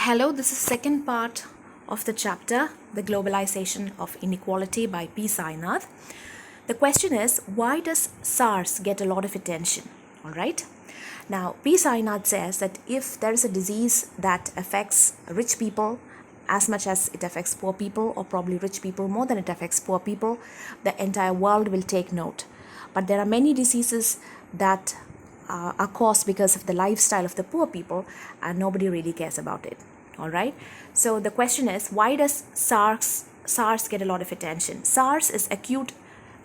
Hello, this is second part of the chapter, The Globalization of Inequality by P. Sainath. The question is, why does SARS get a lot of attention? All right. Now, P. Sainath says that if there is a disease that affects rich people as much as it affects poor people, or probably rich people more than it affects poor people, the entire world will take note. But there are many diseases that are caused because of the lifestyle of the poor people, and nobody really cares about it. All right. So the question is, why does SARS get a lot of attention? SARS is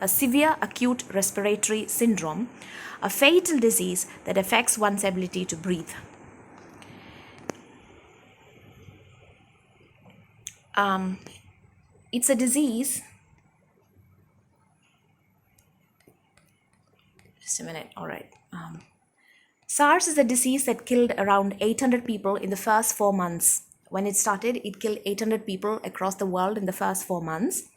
a severe acute respiratory syndrome, a fatal disease that affects one's ability to breathe. It's a disease. Just a minute. All right. SARS is a disease that killed around 800 people in the first 4 months. When it started, it killed 800 people across the world in the first 4 months.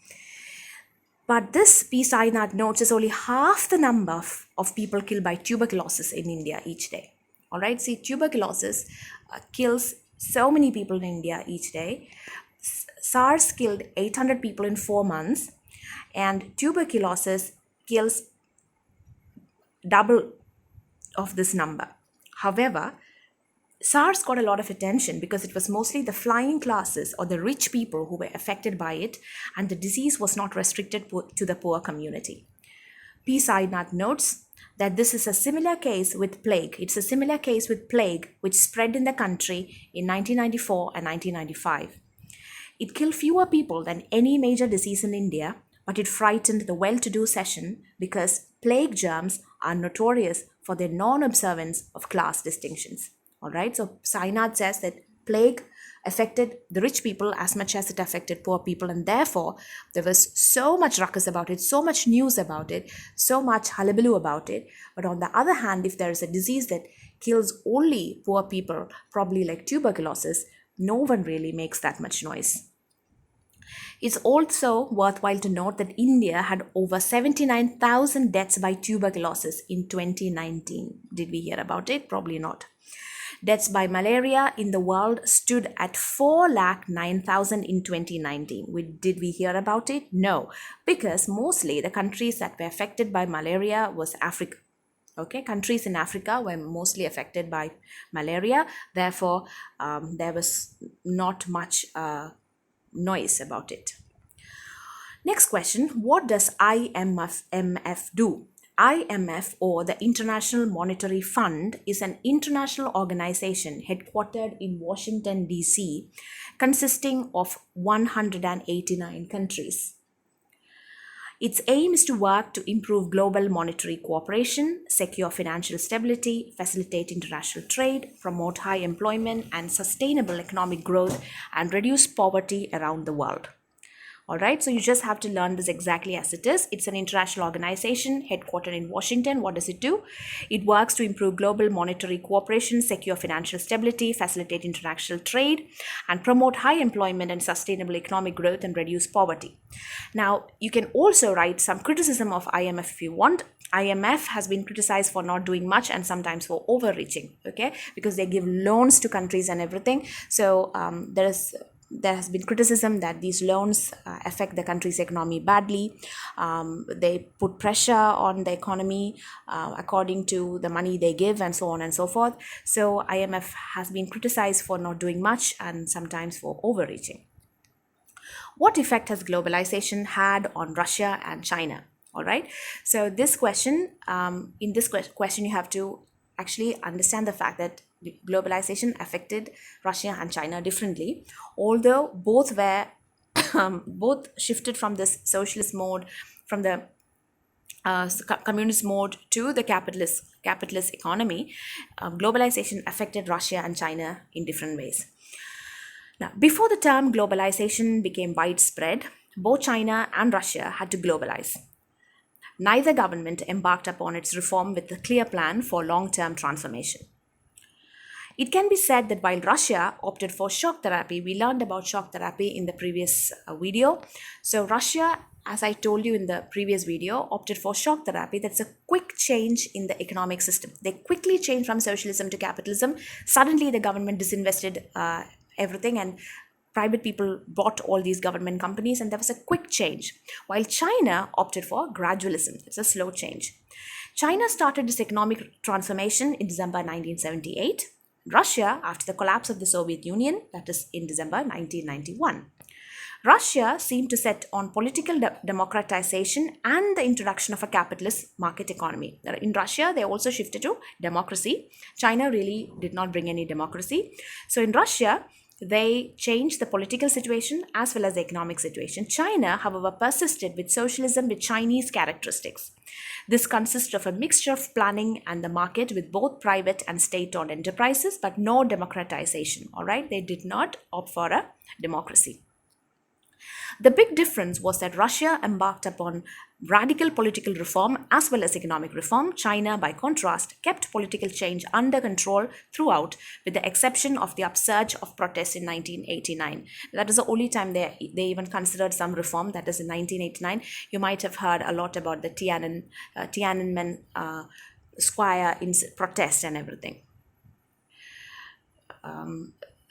But this P. Sainath notes is only half the number of people killed by tuberculosis in India each day. All right, see, tuberculosis kills so many people in India each day. SARS killed 800 people in 4 months, and tuberculosis kills double of this number. However, SARS got a lot of attention because it was mostly the flying classes or the rich people who were affected by it, and the disease was not restricted to the poor community. P. Sainath notes that this is a similar case with plague. It's a similar case with plague which spread in the country in 1994 and 1995. It killed fewer people than any major disease in India, but it frightened the well-to-do section because plague germs are notorious for their non-observance of class distinctions. All right, so Sainath says that plague affected the rich people as much as it affected poor people, and therefore there was so much ruckus about it, so much news about it, so much hullabaloo about it. But on the other hand, if there is a disease that kills only poor people, probably like tuberculosis, no one really makes that much noise. It's also worthwhile to note that India had over 79,000 deaths by tuberculosis in 2019. Did we hear about it? Probably not. Deaths by malaria in the world stood at 409,000 in 2019. Did we hear about it? No, because mostly the countries that were affected by malaria was Africa. Okay, countries in Africa were mostly affected by malaria. Therefore, there was not much noise about it. Next question, what does IMF do? IMF, or the International Monetary Fund, is an international organization headquartered in Washington, D.C., consisting of 189 countries. Its aim is to work to improve global monetary cooperation, secure financial stability, facilitate international trade, promote high employment and sustainable economic growth, and reduce poverty around the world. All right, so you just have to learn this exactly as it is. It's an international organization headquartered in Washington. What does it do? It works to improve global monetary cooperation, secure financial stability, facilitate international trade, and promote high employment and sustainable economic growth and reduce poverty. Now, you can also write some criticism of IMF if you want. IMF has been criticized for not doing much and sometimes for overreaching, okay, because they give loans to countries and everything. So there has been criticism that these loans affect the country's economy badly. They put pressure on the economy according to the money they give, and so on and so forth. So IMF has been criticized for not doing much and sometimes for overreaching. What effect has globalization had on Russia and China? All right. So this question, in this question, you have to actually understand the fact that globalization affected Russia and China differently, although both were both shifted from this socialist mode, from the communist mode to the capitalist economy. Globalization affected Russia and China in different ways. Now, before the term globalization became widespread, both China and Russia had to globalize. Neither government embarked upon its reform with a clear plan for long-term transformation. It can be said that while Russia opted for shock therapy, we learned about shock therapy in the previous video. So Russia, as I told you in the previous video, opted for shock therapy. That's a quick change in the economic system. They quickly changed from socialism to capitalism. Suddenly the government disinvested everything, and private people bought all these government companies, and there was a quick change. While China opted for gradualism, it's a slow change. China started its economic transformation in December 1978. Russia, after the collapse of the Soviet Union, that is in December 1991. Russia seemed to set on political democratization and the introduction of a capitalist market economy. In Russia, they also shifted to democracy. China really did not bring any democracy. So in Russia, they changed the political situation as well as the economic situation. China, however, persisted with socialism with Chinese characteristics. This consists of a mixture of planning and the market with both private and state-owned enterprises, but no democratization. All right, they did not opt for a democracy. The big difference was that Russia embarked upon radical political reform as well as economic reform. China, by contrast, kept political change under control throughout, with the exception of the upsurge of protests in 1989. That is the only time they even considered some reform, that is in 1989. You might have heard a lot about the Tiananmen Square in protest and everything.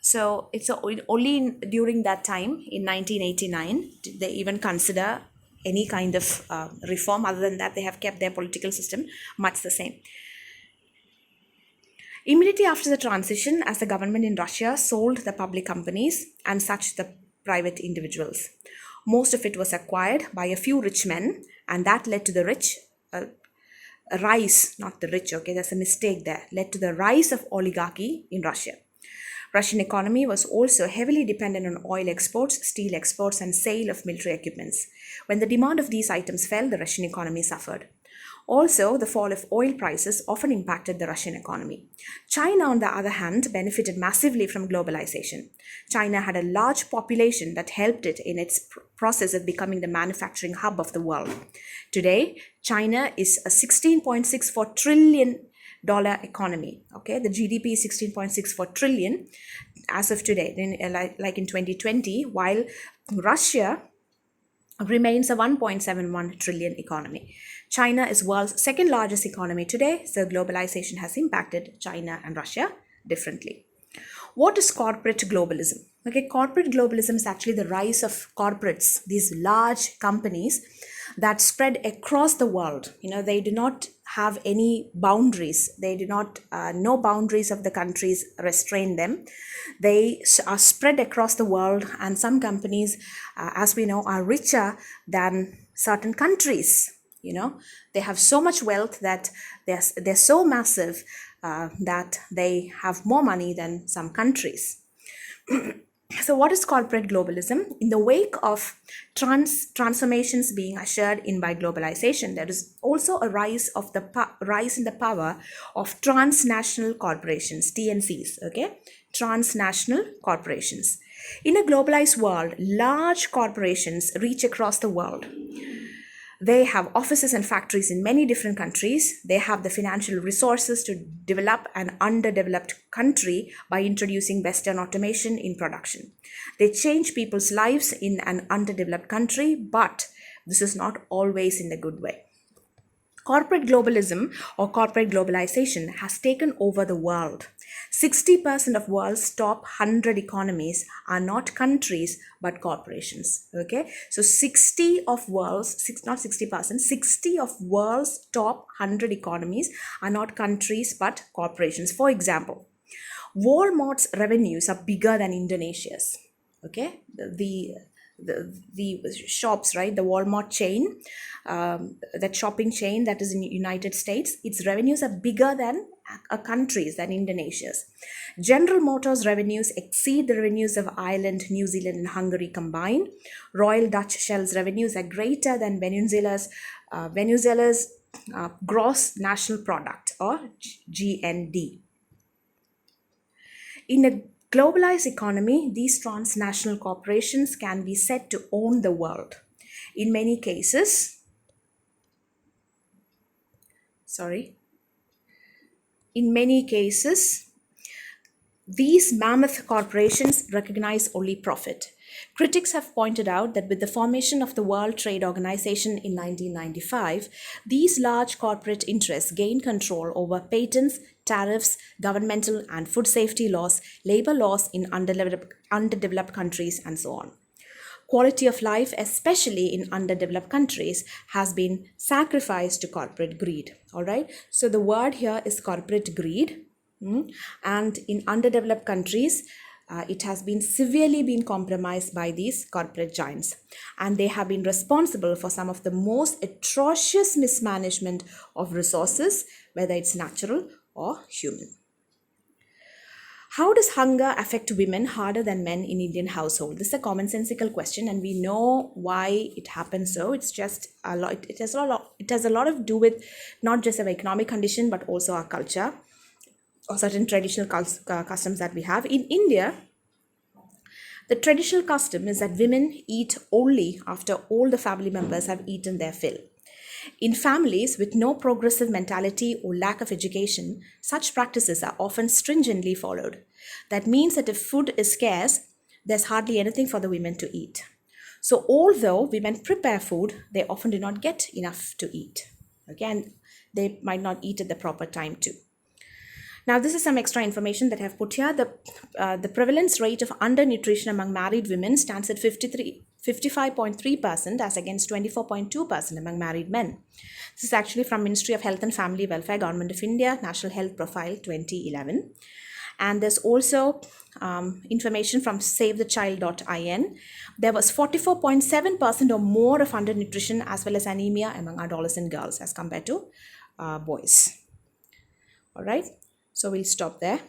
So it's only during that time, in 1989, did they even consider any kind of reform. Other than that, they have kept their political system much the same. Immediately after the transition, as the government in Russia sold the public companies and such the private individuals, most of it was acquired by a few rich men, and that led to the rise, not the rich, okay, there's a mistake there, led to the rise of oligarchy in Russia. Russian economy was also heavily dependent on oil exports, steel exports, and sale of military equipments. When the demand of these items fell, the Russian economy suffered. Also, the fall of oil prices often impacted the Russian economy. China, on the other hand, benefited massively from globalization. China had a large population that helped it in its process of becoming the manufacturing hub of the world. Today, China is a $16.64 trillion economy. Okay, the GDP is 16.64 trillion as of today, like in 2020, while Russia remains a 1.71 trillion economy. China is world's second largest economy today, so globalization has impacted China and Russia differently. What is corporate globalism? Okay, corporate globalism is actually the rise of corporates, these large companies that spread across the world. They do not have any boundaries. They do not, no boundaries of the countries restrain them. They are spread across the world, and some companies, as we know, are richer than certain countries. They have so much wealth that they're so massive that they have more money than some countries. So what is corporate globalism? In the wake of transformations being ushered in by globalization, there is also a rise in the power of transnational corporations, TNCs, okay? Transnational corporations. In a globalized world, large corporations reach across the world. They have offices and factories in many different countries. They have the financial resources to develop an underdeveloped country by introducing Western automation in production. They change people's lives in an underdeveloped country, but this is not always in a good way. Corporate globalism or corporate globalization has taken over the world. 60% of world's top 100 economies are not countries but corporations. Okay, so 60 of world's top 100 economies are not countries but corporations. For example, Walmart's revenues are bigger than Indonesia's. Okay, the shops, right? The Walmart chain, that shopping chain that is in the United States, its revenues are bigger than a country's, than Indonesia's. General Motors revenues exceed the revenues of Ireland, New Zealand, and Hungary combined. Royal Dutch Shell's revenues are greater than Venezuela's gross national product, or GND. In a globalized economy, these transnational corporations can be said to own the world. In many cases, these mammoth corporations recognize only profit. Critics have pointed out that with the formation of the World Trade Organization in 1995, these large corporate interests gained control over patents, tariffs, governmental and food safety laws, labor laws in underdeveloped countries, and so on. Quality of life, especially in underdeveloped countries, has been sacrificed to corporate greed. All right. So the word here is corporate greed. And in underdeveloped countries, it has been severely been compromised by these corporate giants, and they have been responsible for some of the most atrocious mismanagement of resources, whether it's natural or human. How does hunger affect women harder than men in Indian household? This is a commonsensical question, and we know why it happens. So it's just a lot. It has a lot of do with not just our economic condition, but also our culture or certain traditional customs that we have in India. The traditional custom is that women eat only after all the family members have eaten their fill. In families with no progressive mentality or lack of education, such practices are often stringently followed. That means that if food is scarce, there's hardly anything for the women to eat. So, although women prepare food, they often do not get enough to eat. Again, they might not eat at the proper time too. Now, this is some extra information that I have put here. The prevalence rate of undernutrition among married women stands at 55.3% as against 24.2% among married men. This is actually from Ministry of Health and Family Welfare, Government of India, National Health Profile 2011. And there's also information from SaveTheChild.in. There was 44.7% or more of undernutrition as well as anemia among adolescent girls as compared to boys. All right. So we'll stop there.